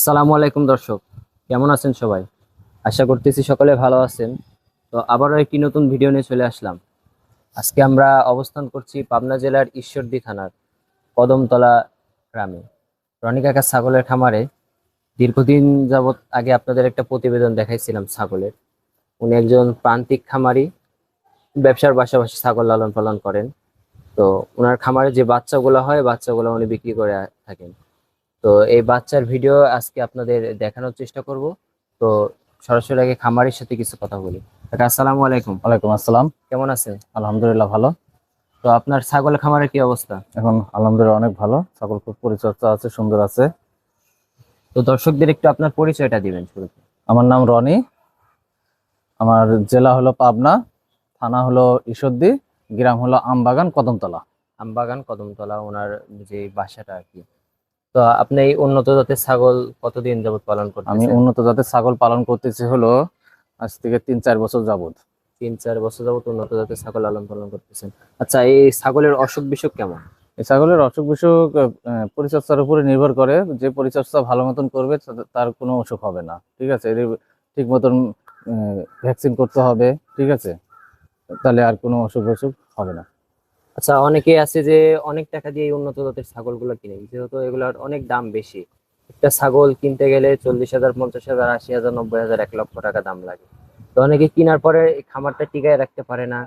আসসালামু আলাইকুম দর্শক, কেমন আছেন সবাই? আশা করতেছি সকলে ভালো আছেন। তো আবারও একটি নতুন ভিডিও নিয়ে চলে আসলাম। আজকে আমরা অবস্থান করছি পাবনা জেলার ঈশ্বরদী থানার কদমতলা গ্রামে, রনি কাকা ছাগলের খামারে। দীর্ঘদিন যাবত আগে আপনাদের একটা প্রতিবেদন দেখাইছিলাম ছাগলের। উনি একজন প্রান্তিক খামারি, ব্যবসার পাশাপাশি ছাগল লালন পালন করেন। তো ওনার খামারে যে বাচ্চাগুলো হয়, বাচ্চাগুলো উনি বিক্রি করে থাকেন। তো এই বাচ্চার ভিডিও আজকে আপনাদের দেখানোর চেষ্টা করব। তো সরাসরি আগে খামারের সাথে কিছু কথা বলি। কাকা, আসসালামু আলাইকুম। ওয়ালাইকুম আসসালাম। কেমন আছেন? আলহামদুলিল্লাহ ভালো। তো আপনার ছাগলের খামারের কি অবস্থা? এখন আলহামদুলিল্লাহ অনেক ভালো, ছাগল খুব পরিচর্যা আছে, সুন্দর আছে। তো দর্শকদের একটু আপনার পরিচয়টা দিবেন শুরুতে। আমার নাম রনি, আমার জেলা হলো পাবনা, থানা হলো ঈশ্বরদী, গ্রাম হলো আমবাগান কদমতলা। আমবাগান কদমতলা ওনার যে বাসাটা আর কি। তো আপনি এই উন্নত জাতের ছাগল কতদিন যাবত পালন আমি করতেছেন? উন্নত জাতের ছাগল পালন করতেছি হলো আজ থেকে 3-4 বছর যাবত। 3-4 বছর যাবত উন্নত জাতের ছাগল লালন পালন করতেছেন। আচ্ছা, এই ছাগলের অসুখ বিসুখ কেমন? এই ছাগলের অসুখ বিসুখ পরিচর্যার উপরে নির্ভর করে। যে পরিচর্যা ভালো মতন করবে তার কোনো অসুখ হবে না। ঠিক আছে, এর ঠিক মতন ভ্যাকসিন করতে হবে। ঠিক আছে, তাহলে আর কোনো অসুখ বিসুখ হবে না। আচ্ছা, অনেকে আছে যে অনেক টাকা দিয়ে এই উন্নত জাতের ছাগলগুলো কিনে, যেহেতু এগুলোর অনেক দাম বেশি। একটা ছাগল কিনতে গেলে 40,000, 50,000, 80,000, 90,000, 1 লক্ষ টাকা দাম লাগে। তো অনেকে কেনার পরে এই খামারটা টিকায় রাখতে পারে না,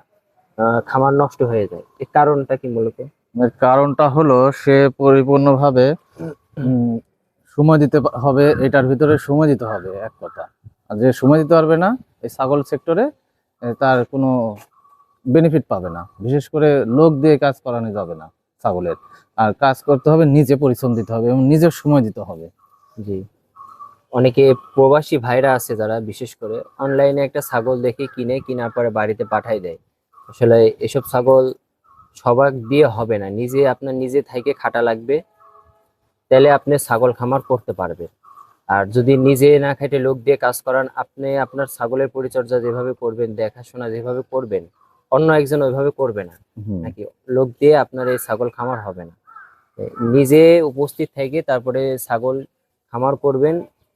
খামার নষ্ট হয়ে যায়। এর কারণটা কি মূলত? এর কারণটা হলো সে পরিপূর্ণভাবে উম, সময় দিতে হবে, এটার ভিতরে সময় দিতে হবে এক কথা। আর যে সময় দিতে পারবে না এই ছাগল সেক্টরে, তার কোনো বেনিফিট পাবে না। বিশেষ করে লোক দিয়ে কাজ করানো যাবে না ছাগলের। আর কাজ করতে হবে, নিজে পরিশ্রম দিতে হবে এবং নিজের সময় দিতে হবে। জি। অনেকে প্রবাসী ভাইরা আছে যারা বিশেষ করে অনলাইনে একটা ছাগল দেখে কিনে, কেনার পরে বাড়িতে পাঠাই দেয়। আসলে এসব ছাগল সবাই দিয়ে হবে না, নিজে আপনার নিজে থেকে খাটা লাগবে, তাহলে আপনি ছাগল খামার করতে পারবেন। আর যদি নিজে না খাইতে লোক দিয়ে কাজ করান, আপনি আপনার ছাগলের পরিচর্যা যেভাবে করবেন, দেখাশোনা যেভাবে করবেন, অন্য একজন ওইভাবে করবে না। হুম। নাকি লোক দিয়ে আপনার এই ছাগল খামার হবে না। নিজে উপস্থিত থেকে তারপরে ছাগল খামার করবেন,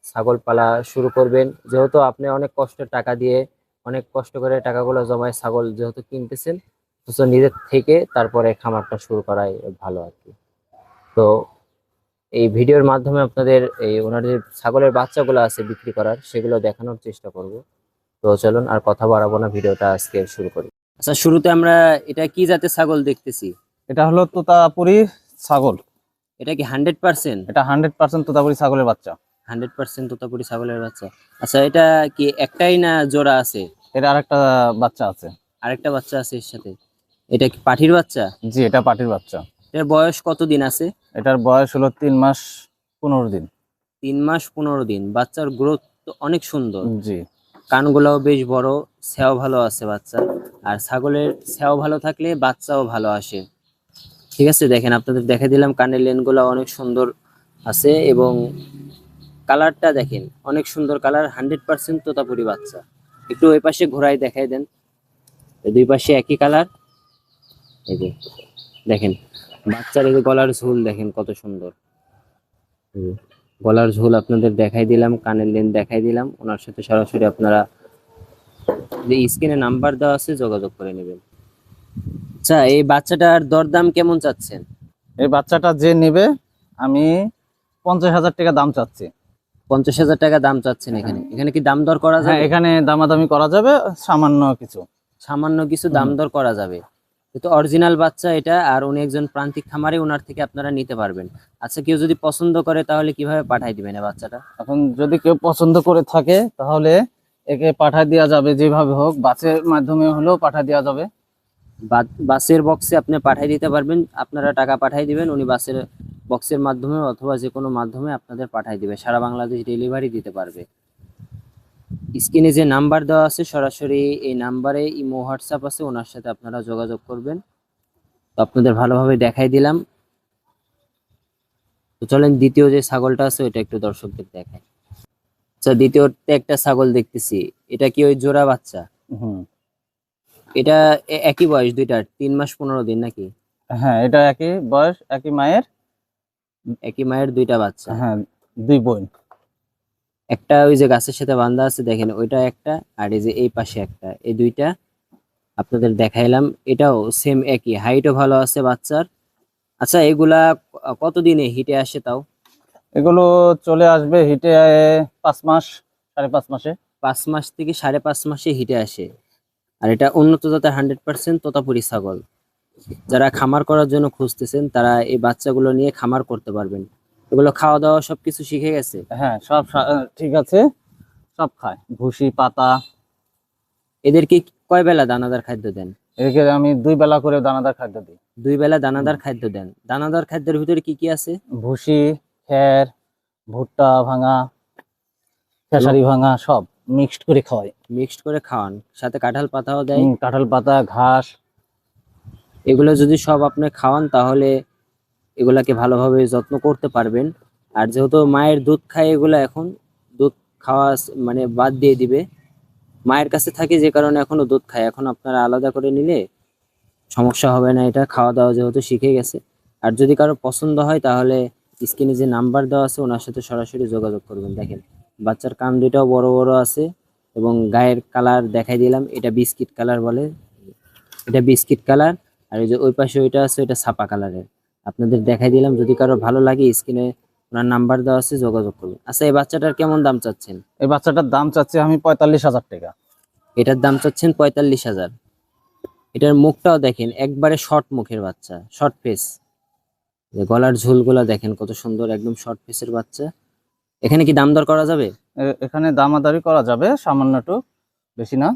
ছাগল পালা শুরু করবেন। যেহেতু আপনি অনেক কষ্টের টাকা দিয়ে, অনেক কষ্ট করে টাকাগুলো জমায় ছাগল যেহেতু কিনতেছেন, তো নিজের থেকে তারপরে খামারটা শুরু করাই ভালো আর কি। তো এই ভিডিওর মাধ্যমে আপনাদের এই ওনার যে ছাগলের বাচ্চাগুলো আছে বিক্রি করার, সেগুলো দেখানোর চেষ্টা করব। তো চলুন আর কথা বাড়াবো না, ভিডিওটা আজকে শুরু করি। আচ্ছা, শুরুতে আমরা এটা কি জাতের ছাগল দেখতেছি? এটা হলো তোতাপুরি ছাগল। এটা কি 100%? এটা 100% তোতাপুরি ছাগলের বাচ্চা। 100% তোতাপুরি ছাগলের বাচ্চা। আচ্ছা, এটা কি একটাই না জোড়া আছে? এটা আরেকটা বাচ্চা আছে। আরেকটা বাচ্চা আছে এর সাথে? এটা কি পাঠির বাচ্চা? জি, এটা পাটির বাচ্চা। এর বয়স কতদিন আছে? এটার বয়স হলো 3 মাস 15 দিন। 3 মাস 15 দিন। বাচ্চার গ্রোথ তো অনেক সুন্দর। জি। কানগুলাও বেশ বড়, স্যাও ভালো আছে বাচ্চার। আর ছাগলের স্যাও ভালো থাকলে বাচ্চাও ভালো আসে। ঠিক আছে, দেখেন আপনাদের দেখে দিলাম, কানের লেনগুলো অনেক সুন্দর আছে এবং কালারটা দেখেন অনেক সুন্দর কালার। 100% তোতাপুরি বাচ্চা। একটু ওই পাশে ঘোরায় দেখাই দেন। এই দুই পাশে একই কালার। এই যে দেখেন বাচ্চার এই যে গলার ঝুল দেখেন কত সুন্দর। গলার ঝুল আপনাদের দেখাই দিলাম, কানের লেন দেখাই দিলাম। ওনার সাথে সরাসরি আপনারা যে স্ক্রিনে নাম্বার দেওয়া আছে যোগাযোগ করে নেবেন। আচ্ছা, এই বাচ্চাটার দরদাম কেমন চাচ্ছেন? এই বাচ্চাটা যে নেবে, আমি 50,000 টাকা দাম চাচ্ছি। 50,000 টাকা দাম চাচ্ছেন? হ্যাঁ। এখানে এখানে কি দাম দর করা হ্যাঁ, যাবে? এখানে দামাদামি করা যাবে সামান্য কিছু। সামান্য কিছু দাম দর করা যাবে। কিন্তু অরিজিনাল বাচ্চা এটা, আর উনি একজন প্রান্তিক খামারে, ওনার থেকে আপনারা নিতে পারবেন। আচ্ছা, কেউ যদি পছন্দ করে তাহলে কিভাবে পাঠাই দিবেন এই বাচ্চাটা? এখন যদি কেউ পছন্দ করে থাকে তাহলে একে পাঠায় দেওয়া যাবে, যেভাবে হোক বাসের মাধ্যমে হলেও পাঠায় দেওয়া যাবে। বাসের বক্সে আপনি পাঠাই দিতে পারবেন, আপনারা টাকা পাঠাই দিবেন, উনি বাসের বক্সের মাধ্যমে অথবা যে কোনো মাধ্যমে আপনাদের পাঠাই দিবে, সারা বাংলাদেশ ডেলিভারি দিতে পারবে। স্ক্রিনে যে নাম্বার দেওয়া আছে সরাসরি এই নাম্বারে ইমো হোয়াটসঅ্যাপ আছে, ওনার সাথে আপনারা যোগাযোগ করবেন। তো আপনাদের ভালোভাবে দেখাই দিলাম। তো চলেন দ্বিতীয় যে ছাগলটা আছে ওইটা একটু দর্শকদের দেখাই। আচ্ছা, দ্বিতীয়তে একটা ছাগল দেখতেছি, এটা কি ওই জোড়া বাচ্চা? হুম। এটা একই বয়স দুইটার, 3 মাস 15 দিন নাকি? হ্যাঁ, এটা একই বয়স, একই মায়ের। একই মায়ের দুইটা বাচ্চা। হ্যাঁ, দুই বোন। একটা ওই যে গাছের সাথে বাঁধা আছে দেখেন, ওইটা একটা, আর এই যে এই পাশে একটা, এই দুইটা আপনাদের দেখাইলাম। এটাও সেম একই, হাইটও ভালো আছে বাচ্চার। আচ্ছা, এগুলা কতদিনে হিটে আসে তাও? এগুলো চলে আসবে হিটে 5 মাস, 5.5 মাসে। 5 মাস থেকে 5.5 মাসে হিটে আসে। আর এটা উন্নত জাতের 100% তোতাপুরি ছাগল। যারা খামার করার জন্য খুঁজতেছেন তারা এই বাচ্চাগুলো নিয়ে খামার করতে পারবেন। এগুলো খাওয়া দাওয়া সবকিছু শিখে গেছে। হ্যাঁ, সব ঠিক আছে, সব খায় ভুসি পাতা। এদেরকে কয় বেলা দানাদার খাদ্য দেন? এদেরকে আমি 2 বেলা করে দানাদার খাদ্য দিই। 2 বেলা দানাদার খাদ্য দেন। দানাদার খাদ্যের ভিতরে কি কি আছে? ভুসি, খ্যার, ভুট্টা ভাঙা, খেসারি ভাঙা সব মিক্সড করে খাওয়াই। মিক্সড করে খাওয়ান, সাথে কাঁঠাল পাতাও দেয়। কাঁঠাল পাতা, ঘাস। এগুলো যদি সব আপনি খাওয়ান তাহলে এগুলাকে ভালোভাবে যত্ন করতে পারবেন। আর যেহেতু মায়ের দুধ খায় এগুলা, এখন দুধ খাওয়া মানে বাদ দিয়ে দিবে। মায়ের কাছে থাকে যে কারণে এখনো দুধ খায়, এখন আপনারা আলাদা করে নিলে সমস্যা হবে না। এটা খাওয়া দাওয়া যেহেতু শিখে গেছে। আর যদি কারো পছন্দ হয় তাহলে স্ক্রিনে যে নাম্বার দেওয়া আছে ওনার সাথে সরাসরি যোগাযোগ করবেন। দেখেন বাচ্চার কান দুইটাও বড় বড় আছে, এবং গায়ের কালার দেখাই দিলাম, এটা বিস্কিট কালার বলে, এটা বিস্কিট কালার। আর এই যে ওই পাশে ওইটা আছে, ওইটা ছাপা কালারের। আপনাদের দেখাই দিলাম, যদি কারো ভালো লাগে স্ক্রিনে ওনার নাম্বার দেওয়া আছে, যোগাযোগ করবেন। আচ্ছা, এই বাচ্চাটার কেমন দাম চাচ্ছেন? এই বাচ্চাটার দাম চাচ্ছি আমি 45,000 টাকা। এটার দাম চাচ্ছেন 45,000। এটার মুখটাও দেখেন, একবারে শর্ট মুখের বাচ্চা, শর্ট ফেস। গলার ঝুলগুলা দেখেন কত সুন্দর, একদম শর্ট ফেসের বাচ্চা। এখানে কি দাম দর করা যাবে? এখানে দামাদারি করা যাবে সামান্য একটু, বেশি না।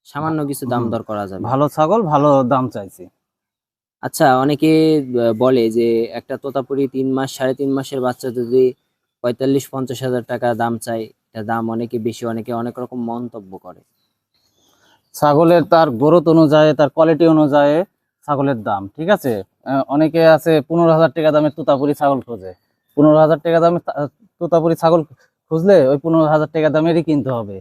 সামান্য কিছু দাম দর করা যাবে। ভালো ছাগল, ভালো দাম চাইছি। আচ্ছা, অনেকে বলে যে একটা তোতাপুরি 3 মাস 3.5 মাসের বাচ্চা যদি 45-50 হাজার টাকা দাম চাই, এটা দাম অনেকে বেশি, অনেকে অনেক রকম মন্তব্য করে। ছাগলের তার গ্রোথ অনুযায়ী, তার কোয়ালিটি অনুযায়ী ছাগলের দাম, ঠিক আছে। অনেকে আছে 15,000 টাকা দামের তোতাপুরি ছাগল খোঁজে। 15,000 টাকা দামের তোতাপুরি ছাগল খুঁজলে ওই 15,000 টাকা দামেরই কিনতে হবে।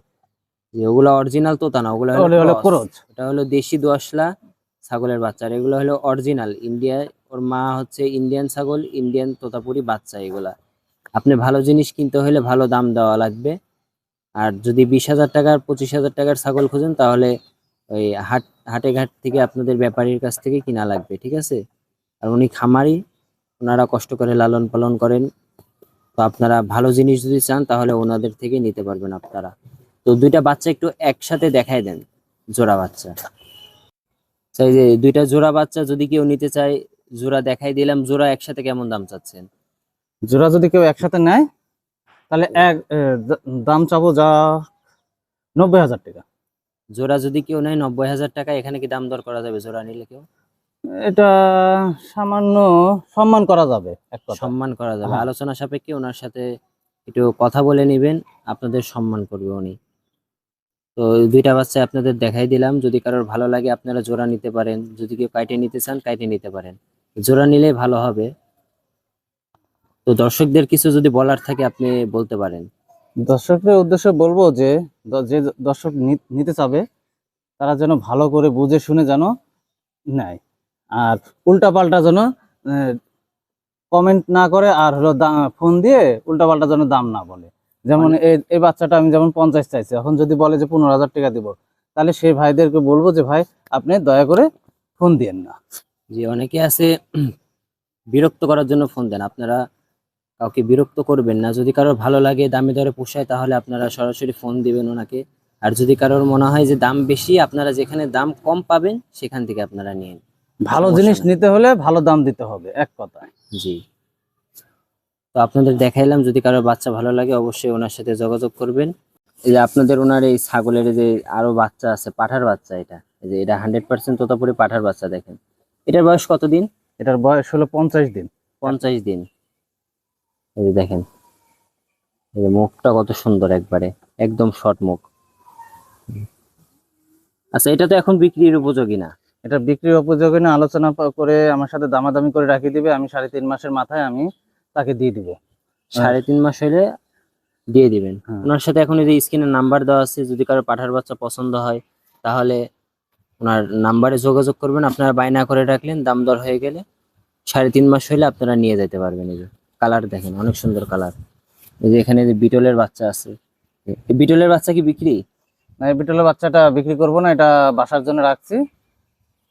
যে ওগুলো অরিজিনাল তোতা না, ওগুলো ওগুলো হলো হলো ক্রস। এটা হলো দেশি দোআঁশলা ছাগলের বাচ্চা। আর এগুলো হলো অরিজিনাল ইন্ডিয়া, ওর মা হচ্ছে ইন্ডিয়ান ছাগল, ইন্ডিয়ান তোতাপুরি বাচ্চা এগুলা। আপনি ভালো জিনিস কিনতে হলে ভালো দাম দেওয়া লাগবে। আর যদি 20,000 টাকার 25,000 টাকার ছাগল খুঁজেন তাহলে ওই হাটে ঘাট থেকে আপনাদের ব্যাপারীর কাছ থেকে কিনা লাগবে, ঠিক আছে। আর উনি খামারি, ওনারা কষ্ট করে লালন পালন করেন। তো আপনারা ভালো জিনিস যদি চান তাহলে ওনাদের থেকে নিতে পারবেন আপনারা। তো দুইটা বাচ্চা একটু একসাথে দেখায় দেন, জোড়া বাচ্চা। চাই যে দুইটা জোড়া বাচ্চা যদি কেউ নিতে চায়, জোড়া দেখাই দিলাম। জোড়া একসাথে কেমন দাম চাচ্ছেন? জোড়া যদি কেউ একসাথে নেয় তাহলে দাম চাবো যা 90,000 টাকা। জোড়া যদি কেউ নেয় 90,000 টাকা। এখানে কি দাম দর করা যাবে জোড়া নিলে কেউ? এটা সামান্য সম্মান করা যাবে, এক কথা। সম্মান করা যাবে, হ্যাঁ। আলোচনা সাপেক্ষে ওনার সাথে একটু কথা বলে নেবেন, আপনাদের সম্মান করবে উনি। তো দুইটা বাচ্চা আপনাদের দেখাই দিলাম, যদি কারোর ভালো লাগে আপনারা জোড়া নিতে পারেন, যদি কেউ কাইটে নিতে চান কাইটে নিতে পারেন, জোড়া নিলে ভালো হবে। তো দর্শকদের কিছু যদি বলার থাকে আপনি বলতে পারেন। দর্শকদের উদ্দেশ্যে বলবো যে যে দর্শক নিতে চাবে তারা যেন ভালো করে বুঝে শুনে যেন নেয়, আর উল্টা পাল্টা যেন কমেন্ট না করে, আর হলো ফোন দিয়ে উল্টা পাল্টা যেন দাম না বলে। যেমন এই বাচ্চাটা আমি যেমন 50 চাইছি, এখন যদি বলে যে 15,000 টাকা দিব, তাহলে সেই ভাইদেরকে বলবো যে ভাই আপনি দয়া করে ফোন দিয়েন না। যে অনেকে আছে বিরক্ত করার জন্য ফোন দেন, আপনারা কাউকে বিরক্ত করবেন না। যদি কারোর ভালো লাগে, দামে দরে পোষায়, তাহলে আপনারা সরাসরি ফোন দিবেন ওনাকে। আর যদি কারোর মনে হয় যে দাম বেশি, আপনারা যেখানে দাম কম পাবেন সেখান থেকে আপনারা নিন। ভালো সমস্যা জিনিস নাই। নিতে হলে ভালো দাম দিতে হবে, এক কথা। জি। তো আপনাদের দেখাইলাম, যদি কারোর বাচ্চা ভালো লাগে অবশ্যই ওনার সাথে যোগাযোগ করবেন। এই যে আপনাদের ওনার এই ছাগলের যে আরো বাচ্চা আছে, পাঠার বাচ্চা, এটা এই যে এটা 100% তোতাপুরি পাঠার বাচ্চা। দেখেন এটার বয়স কতদিন? এটার বয়স হলো 50 দিন। 50 দিন। এই যে দেখেন, এই যে মুখটা কত সুন্দর, একবারে একদম শর্ট মুখ। আচ্ছা, এটা তো এখন বিক্রির উপযোগী না? এটা বিক্রির উপযোগী না, আলোচনা করে আমার সাথে দামাদামি করে রাখিয়ে দিবে, আমি 3.5 মাসের মাথায় আমি তাকে দিয়ে দিব। 3.5 মাস হলে দিয়ে দিবেন। হ্যাঁ। ওনার সাথে এখন এই যে স্ক্রিনে নাম্বার দেওয়া আছে, যদি কারো পাঠার বাচ্চা পছন্দ হয় তাহলে ওনার নাম্বারে যোগাযোগ করবেন। আপনারা বায়না করে রাখলেন, দাম দর হয়ে গেলে 3.5 মাস হলে আপনারা নিয়ে যেতে পারবেন। এই যে কালার দেখেন, অনেক সুন্দর কালার। এই যে এখানে যে বিটলের বাচ্চা আছে, এই বিটলের বাচ্চা কি বিক্রি? না, এই বিটলের বাচ্চাটা বিক্রি করব না, এটা বাসার জন্য রাখছি।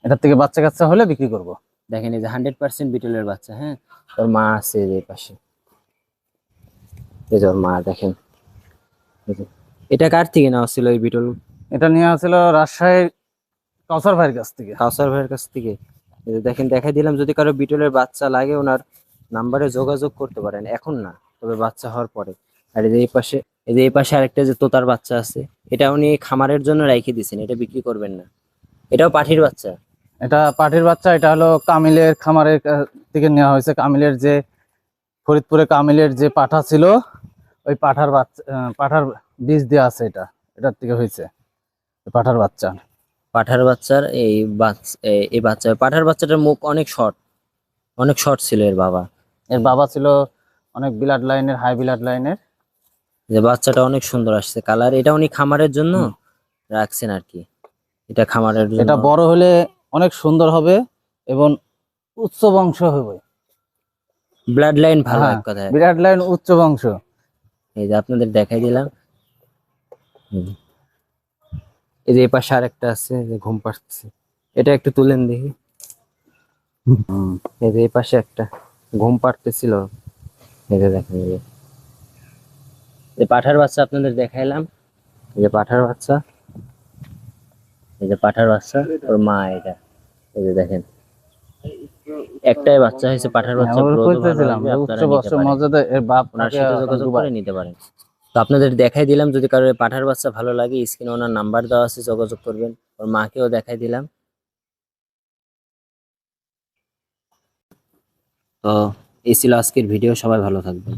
এটার থেকে বাচ্চা কাচ্চা হলে বিক্রি করব। দেখেন এই যে 100% বিটলের বাচ্চা। হ্যাঁ, ওর মা আছে এই যে এই পাশে, এই যে ওর মা দেখেন। এই যে, এটা কার থেকে নেওয়া ছিল এই বিটল? এটা নিয়ে আসছিল রাজশাহীর কাউসার ভাইয়ের কাছ থেকে। কাউসার ভাইয়ের কাছ থেকে। এই যে দেখেন, দেখাই দিলাম, যদি কারো বিটলের বাচ্চা লাগে ওনার নাম্বারে যোগাযোগ করতে পারেন, এখন না তবে বাচ্চা হওয়ার পরে। আর এই যে এই পাশে, এই যে এই পাশে আরেকটা যে তোতার বাচ্চা আছে, এটা উনি খামারের জন্য রেখে দিয়েছেন, এটা বিক্রি করবেন না। এটাও পাঠির বাচ্চা। এটা পাঠির বাচ্চা, এটা হলো কামিলের খামারের থেকে নেওয়া হয়েছে। কামিলের যে ফরিদপুরে কামিলের যে পাঠা ছিল, ওই পাঠার বাচ্চা, পাঠার বীজ দেওয়া আছে, এটার থেকে হয়েছে পাঠার বাচ্চা। পাঠার বাচ্চার এই বাচ্চা, পাঠার বাচ্চাটার মুখ অনেক শর্ট, অনেক শর্ট ছিল এর বাবা। এর বাবা ছিল অনেক ব্লাড লাইনের, হাই ব্লাড লাইনের। যে বাচ্চাটা অনেক সুন্দর আসছে কালার, এটা উনি খামারের জন্য রাখছেন আর কি। এটা খামারের জন্য। এটা বড় হলে অনেক সুন্দর হবে এবং উচ্চ বংশ হবে। ব্লাড লাইন ভালো হ্যাঁ, এক কথায়। ব্লাড লাইন উচ্চ বংশ। এই যে আপনাদের দেখাই দিলাম। এই যে এই পাশে আরেকটা আছে, যে ঘুম পাচ্ছে, এটা একটু তুলেন দেখি। এই যে এই পাশে একটা ঘুম পাড়তেছিল। এই যে দেখেন, এই যে পাঠার বাচ্চা আপনাদের দেখাইলাম। এই যে পাঠার বাচ্চা, এই যে পাঠার বাচ্চা, ওর মা এটা। এই যে দেখেন, একটাই বাচ্চা হয়েছে পাঠার বাচ্চা, ওর গ্রোথও ভালো কইতেছিলাম হবে, যে আপনারা উচ্চ নিতে বংশ পারেন। মর্যাদা এর বাপ ওনার থাকে সাথে এখন যোগাযোগ দুবাই। করে নিতে পারেন। তো আপনাদের দেখাই দিলাম, যদি কারোর পাঠার বাচ্চা ভালো লাগে স্ক্রিনে ওনার নাম্বার দেওয়া আছে, যোগাযোগ করবেন। ওর মাকেও দেখাই দিলাম। তো এই ছিল আজকের ভিডিও, সবাই ভালো থাকবেন।